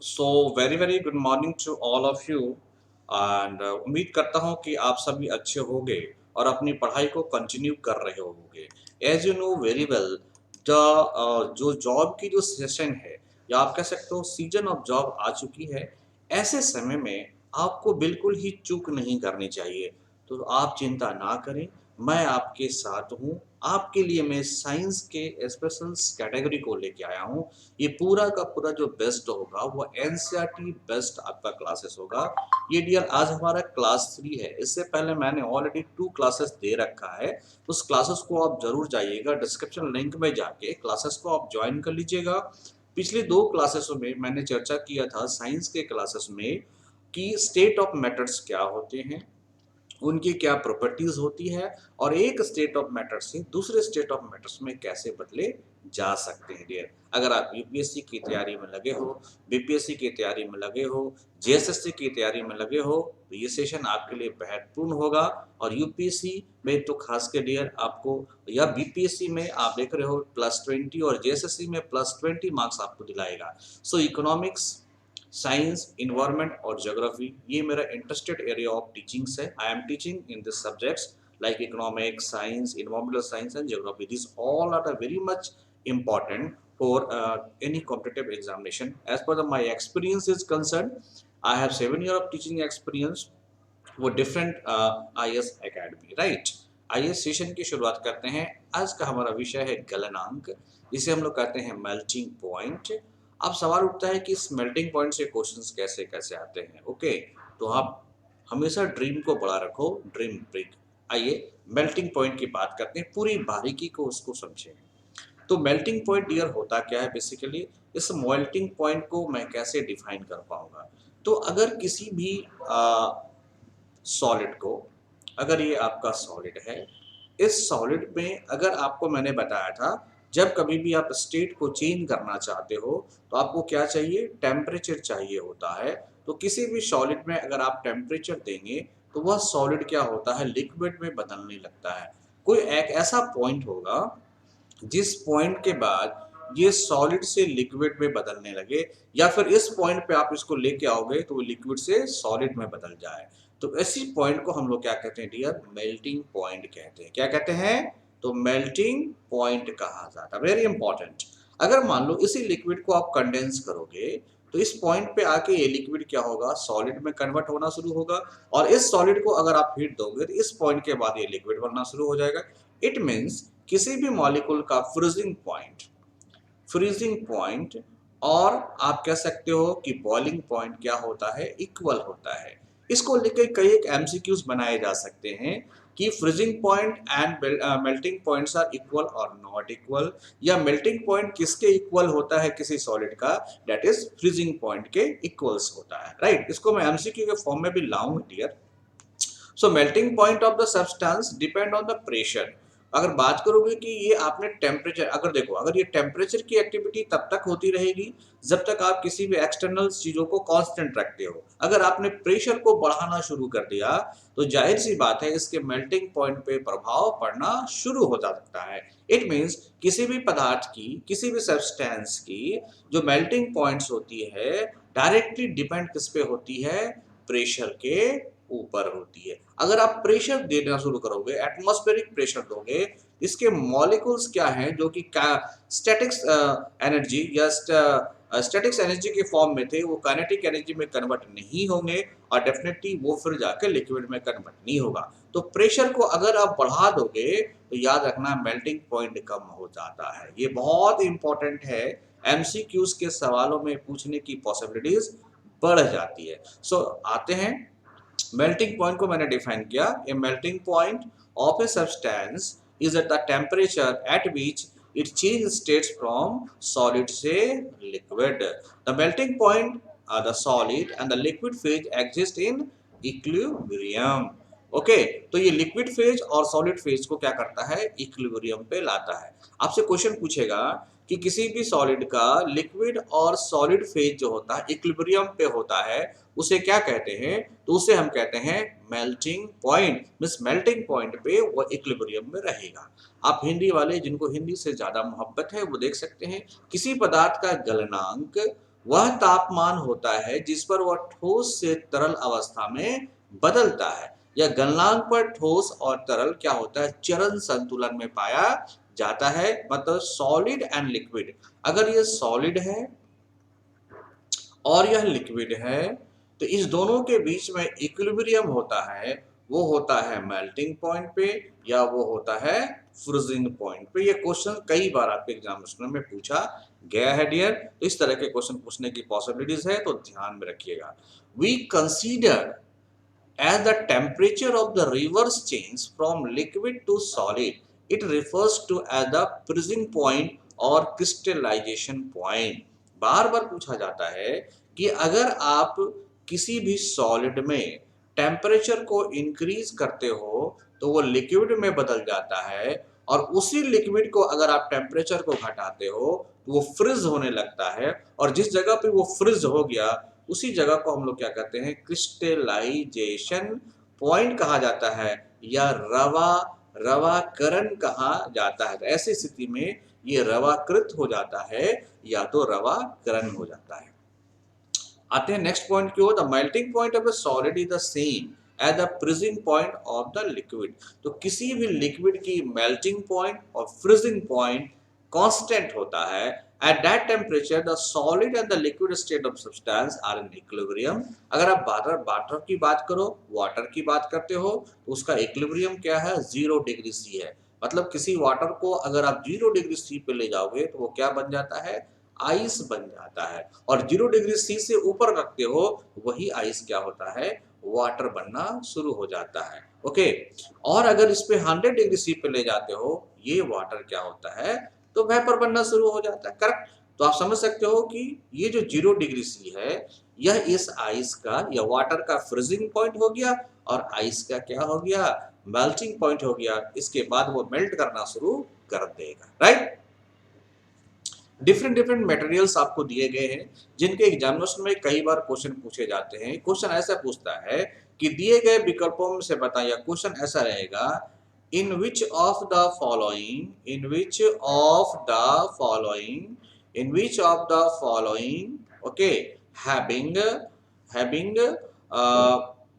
So very very good morning to all of you and उम्मीद करता हूँ कि आप सभी अच्छे होंगे और अपनी पढ़ाई को कंटिन्यू कर रहे होंगे। As you know very well the जो जॉब की जो सेशन है या आप कह सकते हो सीजन ऑफ जॉब आ चुकी है। ऐसे समय में आपको बिल्कुल ही चूक नहीं करनी चाहिए। तो आप चिंता ना करें, मैं आपके साथ हूँ। आपके लिए मैं साइंस के स्पेशल कैटेगरी को लेके आया हूँ। ये पूरा का पूरा जो बेस्ट होगा वो एनसीईआरटी बेस्ट आपका क्लासेस होगा। ये डियर आज हमारा क्लास 3 है। इससे पहले मैंने ऑलरेडी 2 क्लासेस दे रखा है। उस क्लासेस को आप जरूर जाइएगा, डिस्क्रिप्शन लिंक में जाके क्लासेस को आप ज्वाइन कर लीजिएगा। पिछले 2 क्लासेसों में मैंने चर्चा किया था साइंस के क्लासेस में कि स्टेट ऑफ मैटर्स क्या होते हैं, उनकी क्या प्रॉपर्टीज होती है और एक स्टेट ऑफ मैटर से दूसरे स्टेट ऑफ मैटर्स में कैसे बदले जा सकते हैं डियर। अगर आप यूपीएससी की तैयारी में लगे हो, बीपीएससी की तैयारी में लगे हो, जेएसएससी की तैयारी में लगे हो तो ये सेशन आपके लिए महत्वपूर्ण होगा। और यूपीएससी में तो खास कर डियर आपको, या बीपीएससी में आप देख रहे हो +20 और जेएसएससी में +20 मार्क्स आपको दिलाएगा। सो इकोनॉमिक्स, साइंस, इन्वायरमेंट और ज्योग्राफी ये मेरा इंटरेस्टेड एरिया ऑफ टीचिंग्स है। I am teaching in this subjects like economics, science, environmental science and geography. These all are very much important for any competitive examination. As per my experience is concerned, I have 7 years of teaching experience वो different IAS academy right. IAS session की शुरुआत करते हैं। आज का हमारा विषय है गलनांक, जिसे हम लोग कहते हैं मेल्टिंग पॉइंट। अब सवाल उठता है कि इस मेल्टिंग पॉइंट से क्वेश्चंस कैसे कैसे आते हैं। ओके, तो आप हमेशा ड्रीम को बड़ा रखो, ड्रीम बिग। आइए मेल्टिंग पॉइंट की बात करते हैं, पूरी बारीकी को उसको समझें। तो मेल्टिंग पॉइंट डियर होता क्या है बेसिकली, इस मेल्टिंग पॉइंट को मैं कैसे डिफाइन कर पाऊंगा। तो अगर किसी भी सॉलिड को, अगर ये आपका सॉलिड है, इस सॉलिड में अगर आपको मैंने बताया था जब कभी भी आप स्टेट को चेंज करना चाहते हो तो आपको क्या चाहिए, टेम्परेचर चाहिए होता है। तो किसी भी सॉलिड में अगर आप टेम्परेचर देंगे तो वह सॉलिड क्या होता है, लिक्विड में बदलने लगता है। कोई एक ऐसा पॉइंट होगा जिस पॉइंट के बाद ये सॉलिड से लिक्विड में बदलने लगे, या फिर इस पॉइंट पे आप इसको लेके आओगे तो वो लिक्विड से सॉलिड में बदल जाए। तो इसी पॉइंट को हम लोग क्या कहते हैं डियर, मेल्टिंग पॉइंट कहते हैं। क्या कहते हैं, तो मेल्टिंग पॉइंट कहा जाता है। Very important. अगर मान लो इसी लिक्विड को आप कंडेंस करोगे तो इस पॉइंट पे आके ये लिक्विड क्या होगा, सॉलिड में कन्वर्ट होना शुरू होगा। और इस सॉलिड को अगर आप हीट दोगे तो इस पॉइंट के बाद ये लिक्विड बनना शुरू हो जाएगा। इट मीन्स किसी भी मॉलिक्यूल का फ्रीजिंग पॉइंट और आप कह सकते हो कि बॉइलिंग पॉइंट क्या होता है, इक्वल होता है। इसको लेकर कई एक एमसीक्यूज बनाए जा सकते हैं कि freezing point and melting points are equal और नॉट इक्वल, या मेल्टिंग पॉइंट किसके इक्वल होता है किसी सॉलिड का, दैट इज फ्रीजिंग पॉइंट के इक्वल्स होता है राइट। इसको मैं एमसीक्यू के फॉर्म में भी लाऊंगा dear. So melting point of the substance depend on the pressure. अगर बात करोगे कि ये आपने टेम्परेचर, अगर देखो अगर ये टेम्परेचर की एक्टिविटी तब तक होती रहेगी जब तक आप किसी भी एक्सटर्नल चीजों को कांस्टेंट रखते हो। अगर आपने प्रेशर को बढ़ाना शुरू कर दिया तो जाहिर सी बात है इसके मेल्टिंग पॉइंट पे प्रभाव पड़ना शुरू हो जा सकता है। इट मीन्स किसी भी पदार्थ की, किसी भी सब्सटेंस की जो मेल्टिंग पॉइंट्स होती है डायरेक्टली डिपेंड किस पे होती है, प्रेशर के ऊपर होती है। अगर आप प्रेशर देना शुरू करोगे, एटमॉस्फेरिक प्रेशर दोगे, इसके मॉलिक्यूल्स क्या हैं जो कि स्टैटिक्स एनर्जी या स्टैटिक्स एनर्जी के फॉर्म में थे वो काइनेटिक एनर्जी में कन्वर्ट नहीं होंगे और डेफिनेटली वो फिर जाकर लिक्विड में कन्वर्ट नहीं होगा। तो प्रेशर को अगर आप बढ़ा दोगे तो याद रखना मेल्टिंग पॉइंट कम हो जाता है। ये बहुत इंपॉर्टेंट है, एमसीक्यूज के सवालों में पूछने की पॉसिबिलिटीज बढ़ जाती है। सो आते हैं मेल्टिंग पॉइंट को मैंने डिफाइन किया। A melting point of a substance is at the temperature at which it change states from solid से liquid. The melting point the solid and the liquid phase exist in equilibrium. Okay, तो ये liquid phase और solid phase को क्या करता है, equilibrium पे लाता है। आपसे क्वेश्चन पूछेगा कि किसी भी सॉलिड का लिक्विड और सॉलिड फेज जो होता है इक्विलिब्रियम पे होता है उसे क्या कहते हैं, तो उसे हम कहते हैं melting point. Means melting point पे वो इक्विलिब्रियम में रहेगा। आप हिंदी वाले जिनको हिंदी से ज्यादा मोहब्बत है वो देख सकते हैं किसी पदार्थ का गलनांक वह तापमान होता है जिस पर वह ठोस से तरल अवस्था में बदलता है। या गलनांक पर ठोस और तरल क्या होता है, चरण संतुलन में पाया जाता है। मतलब सॉलिड एंड लिक्विड, अगर ये सॉलिड है और यह लिक्विड है तो इस दोनों के बीच में इक्विलिब्रियम होता है, वो होता है मेल्टिंग पॉइंट पे या वो होता है फ्रीजिंग पॉइंट पे। ये क्वेश्चन कई बार आपके एग्जामिनेशन में पूछा गया है डियर, तो इस तरह के क्वेश्चन पूछने की पॉसिबिलिटीज है, तो ध्यान में रखिएगा। We consider as the temperature of the reverse change from liquid to solid, it refers to as the freezing point और crystallization point। बार बार पूछा जाता है कि अगर आप किसी भी सॉलिड में टेम्परेचर को इंक्रीज करते हो तो वो लिक्विड में बदल जाता है, और उसी लिक्विड को अगर आप टेम्परेचर को घटाते हो तो वो फ्रीज होने लगता है, और जिस जगह पे वो फ्रीज हो गया उसी जगह को हम लोग क्या कहते हैं, क्रिस्टलाइजेशन पॉइंट कहा जाता है, या रवाकरण कहा जाता है। तो ऐसी स्थिति में ये रवाकृत हो जाता है या तो रवाकरण हो जाता है। आते हैं नेक्स्ट पॉइंट की ओर। The melting point of the solid is the same as the freezing point of the liquid. तो किसी भी लिक्विड की मेल्टिंग पॉइंट और फ्रीजिंग पॉइंट कांस्टेंट होता है। At that temperature the solid and the liquid state of substance are in equilibrium. अगर आप water की बात करो, वाटर की बात करते हो तो उसका इक्विलिब्रियम क्या है, 0 डिग्री सी है। मतलब किसी वाटर को अगर आप 0 डिग्री सी पे ले जाओगे तो वो क्या बन जाता है, आइस बन जाता है। और 0 डिग्री सी से ऊपर रखते हो वही आइस क्या होता है, वाटर बनना शुरू हो जाता है। ओके, और अगर इस पे 100 डिग्री सी पे ले जाते हो ये वाटर क्या होता है, तो वेपर बनना शुरू हो जाता है। करेक्ट। तो आप समझ सकते हो कि ये जो 0 डिग्री सी है यह इस आइस का या वाटर का फ्रीजिंग पॉइंट हो गया, और आइस का क्या हो गया, मेल्टिंग पॉइंट हो गया। इसके बाद वो मेल्ट करना शुरू कर देगा। राइट। डिफरेंट डिफरेंट मटेरियल्स आपको दिए गए हैं जिनके एग्जामिनेशन में कई बार क्वेश्चन पूछे जाते हैं। क्वेश्चन ऐसा पूछता है कि दिए गए विकल्पों में से बताइए, क्वेश्चन ऐसा रहेगा, in which of the following, in which of the following, in which of the following, okay, having having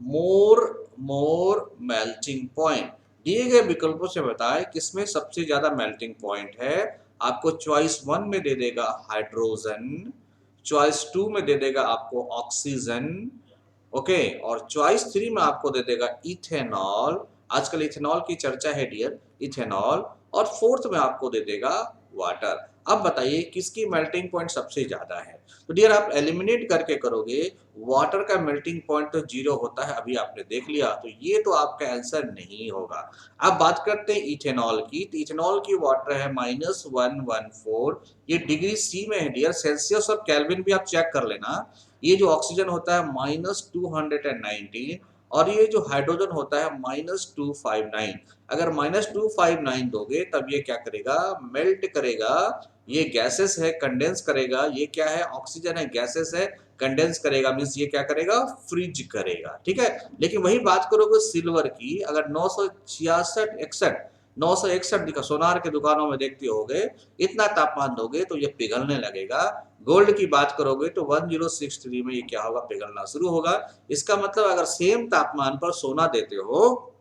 more more melting point. दिए गए विकल्पों से बताएं किसमें सबसे ज्यादा मेल्टिंग पॉइंट है। आपको चॉइस 1 में दे देगा हाइड्रोजन, चॉइस 2 में दे देगा आपको ऑक्सीजन, ओके, और चॉइस 3 में आपको दे देगा इथेनॉल। आजकल इथेनॉल की चर्चा है डियर, इथेनॉल। और फोर्थ में आपको दे देगा वाटर। अब बताइए किसकी मेल्टिंग पॉइंट सबसे ज्यादा है। तो डियर आप एलिमिनेट करके करोगे, वाटर का मेल्टिंग पॉइंट तो 0 होता है, अभी आपने देख लिया, तो ये तो आपका आंसर नहीं होगा। अब बात करते हैं इथेनॉल की, तो इथेनॉल की वाटर है -114, ये डिग्री सी में है डियर, सेल्सियस और केल्विन भी आप चेक कर लेना। ये जो ऑक्सीजन होता है -219, और ये जो हाइड्रोजन होता है -259। अगर -259 दोगे तब ये क्या करेगा, मेल्ट करेगा। ये गैसेस है, कंडेंस करेगा। ये क्या है, ऑक्सीजन है, गैसेस है, कंडेंस करेगा, मीन्स ये क्या करेगा, फ्रीज करेगा। ठीक है। लेकिन वही बात करोगे सिल्वर की, अगर 961 दिखा सोनार के दुकानों में देखते होगे, इतना तापमान दोगे तो ये पिघलने लगेगा। गोल्ड की बात करोगे तो 1063 में ये क्या होगा, पिघलना शुरू होगा। इसका मतलब अगर सेम तापमान पर सोना देते हो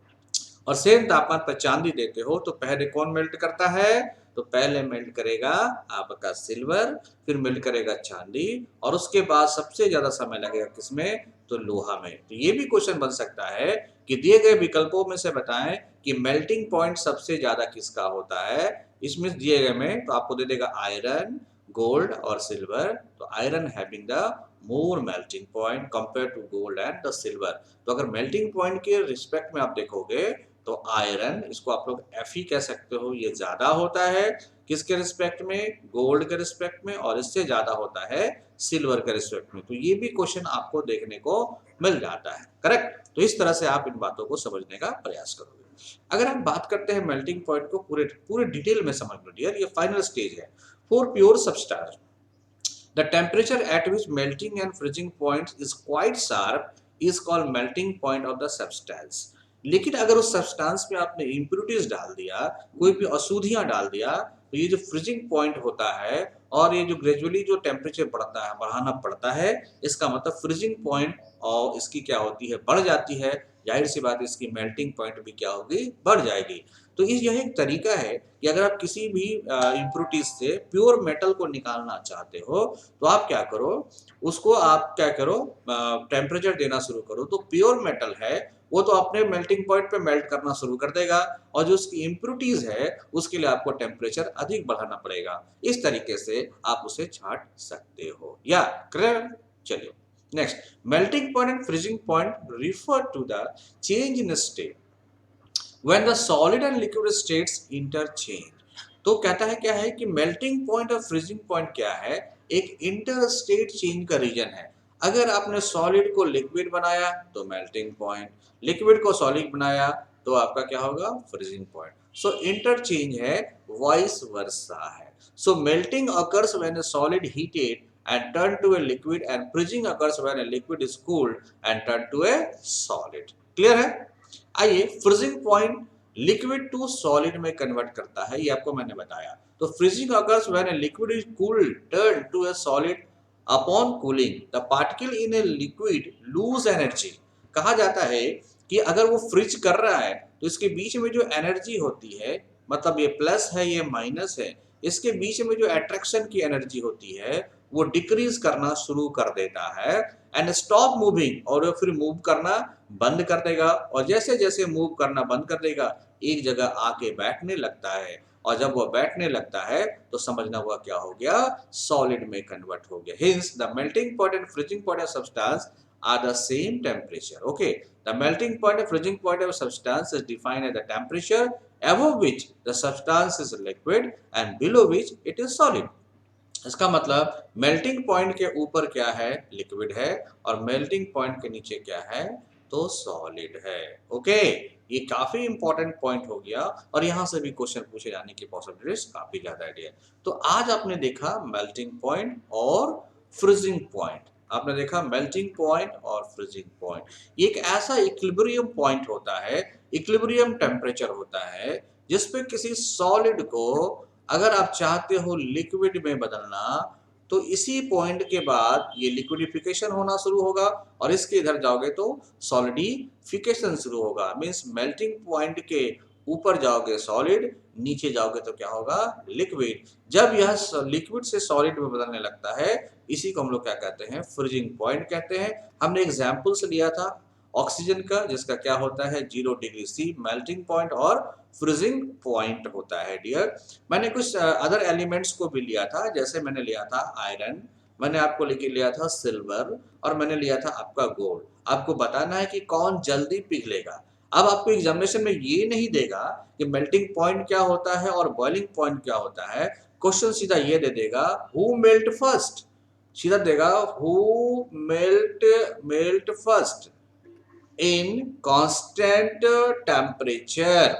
और सेम तापमान पर चांदी देते हो तो पहले कौन मेल्ट करता है, तो पहले मेल्ट करेगा आपका सिल्वर, फिर मेल्ट करेगा चांदी, और उसके बाद सबसे ज्यादा समय लगेगा किसमें, तो लोहा में। तो ये भी क्वेश्चन बन सकता है कि दिए गए विकल्पों में से बताएं कि मेल्टिंग पॉइंट सबसे ज्यादा किसका होता है। इसमें दिए गए में तो आपको दे देगा आयरन, गोल्ड और सिल्वर। तो iron having the more melting point compare to gold and the silver. तो अगर मेल्टिंग पॉइंट के रिस्पेक्ट में आप देखोगे तो आयरन, इसको आप लोग Fe कह सकते हो, ये ज्यादा होता है किसके रिस्पेक्ट में, गोल्ड के रिस्पेक्ट में, और इससे ज्यादा होता है सिल्वर के रिस्पेक्ट में। तो ये भी क्वेश्चन आपको देखने को मिल जाता है। करेक्ट। तो इस तरह से आप इन बातों को समझने का प्रयास करोगे। अगर हम बात करते हैं मेल्टिंग पॉइंट को पूरे पूरे डिटेल में समझ लो डियर, ये फाइनल स्टेज है। For pure substance the temperature at which melting and freezing points is quite sharp is called melting point of the substance। लेकिन अगर उस सब्सटेंस में आपने इम्प्यूरिटीज डाल दिया, कोई भी अशुद्धियां डाल दिया, तो ये जो फ्रीजिंग पॉइंट होता है और ये जो ग्रेजुअली जो टेम्परेचर बढ़ता है बढ़ाना पड़ता है, इसका मतलब फ्रीजिंग पॉइंट और इसकी क्या होती है, बढ़ जाती है। जाहिर सी बात है इसकी मेल्टिंग पॉइंट भी क्या होगी, बढ़ जाएगी। तो यह एक तरीका है कि अगर आप किसी भी इम्प्योरिटीज से प्योर मेटल को निकालना चाहते हो तो आप क्या करो, उसको आप क्या करो, टेम्परेचर देना शुरू करो, तो प्योर मेटल है वो तो अपने मेल्टिंग पॉइंट पे मेल्ट करना शुरू कर देगा, और जो उसकी इम्प्योरिटीज है उसके लिए आपको टेम्परेचर अधिक बढ़ाना पड़ेगा। इस तरीके से आप उसे छांट सकते हो। या क्लियर? चलिए next, melting point and freezing point refer to the change in state when the solid and liquid states interchange। तो कहता है क्या है कि मेल्टिंग पॉइंट और फ्रीजिंग पॉइंट क्या है, एक इंटर स्टेट चेंज का रीजन है। अगर आपने सॉलिड को लिक्विड बनाया तो मेल्टिंग पॉइंट, लिक्विड को सॉलिड बनाया तो आपका क्या होगा, फ्रीजिंग पॉइंट। सो इंटरचेंज है, वाइस वर्सा है। सो melting occurs when a solid heated and turned to a liquid and freezing occurs when a liquid is cooled and turned to a solid। Clear है? आइए, freezing point liquid to solid में convert करता है, ये आपको मैंने बताया। तो freezing occurs when a liquid is cooled turned to a solid। upon cooling the particle in a liquid lose energy। कहा जाता है कि अगर वो फ्रीज कर रहा है तो इसके बीच में जो एनर्जी होती है, मतलब ये प्लस है ये माइनस है, इसके बीच में जो अट्रैक्शन की एनर्जी होती है वो डिक्रीज करना शुरू कर देता है एंड स्टॉप मूविंग, और फिर मूव करना बंद कर देगा। और जैसे जैसे मूव करना बंद कर देगा एक जगह आके बैठने लगता है, और जब वो बैठने लगता है तो समझना हुआ क्या हो गया, सॉलिड में कन्वर्ट हो गया। Hence the melting point and freezing point of substance are the same temperature. Okay, the melting point and freezing point of substance is defined as the temperature above which the substance is liquid and below which it is solid। इसका मतलब melting point के ऊपर क्या है, liquid है, और melting point के नीचे क्या है, तो सॉलिड है। ओके, ये काफी इंपॉर्टेंट पॉइंट हो गया, और यहां से भी क्वेश्चन पूछे जाने की पॉसिबिलिटीज काफी ज्यादा है। तो आज आपने देखा मेल्टिंग पॉइंट और फ्रीजिंग पॉइंट, आपने देखा मेल्टिंग पॉइंट और फ्रीजिंग पॉइंट। ये एक ऐसा इक्विलिब्रियम पॉइंट होता है, इक्विलिब्रियम टेम्परेचर होता है, जिसपे किसी सॉलिड को अगर आप चाहते हो लिक्विड में बदलना तो इसी पॉइंट के बाद ये लिक्विडिफिकेशन होना शुरू होगा, और इसके इधर जाओगे तो सॉलिडिफिकेशन शुरू होगा। मींस मेल्टिंग पॉइंट के ऊपर जाओगे सॉलिड, नीचे जाओगे तो क्या होगा, लिक्विड। जब यह लिक्विड से सॉलिड में बदलने लगता है इसी को हम लोग क्या कहते हैं, फ्रीजिंग पॉइंट कहते हैं। हमने एग्जाम्पल से लिया था ऑक्सीजन का, जिसका क्या होता है 0 डिग्री सी मेल्टिंग पॉइंट और फ्रीजिंग पॉइंट होता है डियर। मैंने कुछ अदर एलिमेंट्स को भी लिया था, जैसे मैंने लिया था आयरन, मैंने आपको लेके लिया था सिल्वर, और मैंने लिया था आपका गोल्ड। आपको बताना है कि कौन जल्दी पिघलेगा। अब आपको एग्जामिनेशन में ये नहीं देगा कि मेल्टिंग पॉइंट क्या होता है और बॉइलिंग पॉइंट क्या होता है, क्वेश्चन सीधा ये दे देगा हु मेल्ट फर्स्ट, सीधा देगा who melt first in constant temperature.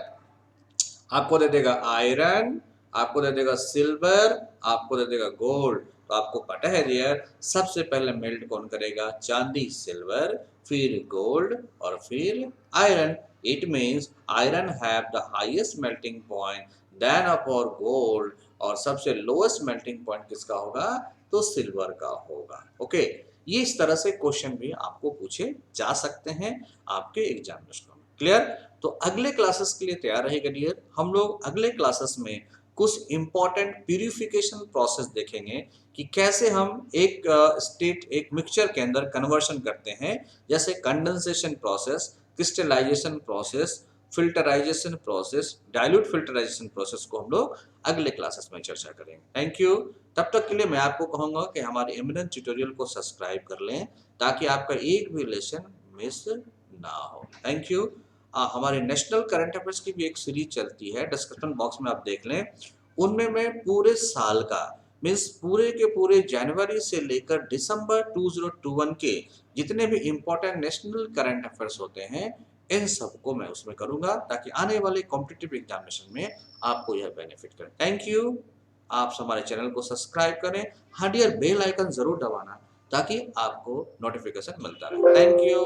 आपको दे देगा आयरन, आपको दे देगा सिल्वर, आपको दे देगा गोल्ड। तो आपको पता है डियर, सबसे पहले मेल्ट कौन करेगा, चांदी सिल्वर, फिर गोल्ड, और फिर iron. It means iron have the highest melting point then upon gold, और सबसे लोएस्ट मेल्टिंग पॉइंट किसका होगा, तो सिल्वर का होगा। ओके, ये इस तरह से क्वेश्चन भी आपको पूछे जा सकते हैं आपके एग्जामिनेशन में। क्लियर? तो अगले क्लासेस के लिए तैयार रहेगा डियर। हम लोग अगले क्लासेस में कुछ इंपॉर्टेंट प्यूरिफिकेशन प्रोसेस देखेंगे कि कैसे हम एक स्टेट एक मिक्सचर के अंदर कन्वर्शन करते हैं, जैसे condensation process, crystallisation process, filtration process, dilute filtration process को हम लोग अगले क्लासेस में चर्चा करेंगे। Thank you. तब तक के लिए मैं आपको कहूंगा कि हमारे एमिनेंट ट्यूटोरियल को सब्सक्राइब कर लें ताकि आपका एक भी लेसन मिस ना हो। Thank you. हमारे नेशनल करंट अफेयर्स की भी एक सीरीज चलती है, डिस्क्रिप्शन बॉक्स में आप देख लें। उनमें मैं पूरे साल का मीन्स पूरे के पूरे जनवरी से लेकर दिसंबर 2021 के जितने भी इम्पोर्टेंट नेशनल करंट अफेयर्स होते हैं इन सबको मैं उसमें करूंगा, ताकि आने वाले कॉम्पिटिटिव एग्जामिनेशन में आपको यह बेनिफिट करे। Thank you. आप हमारे चैनल को सब्सक्राइब करें, हाँ डियर, बेल आइकन जरूर दबाना ताकि आपको नोटिफिकेशन मिलता रहे। Thank you.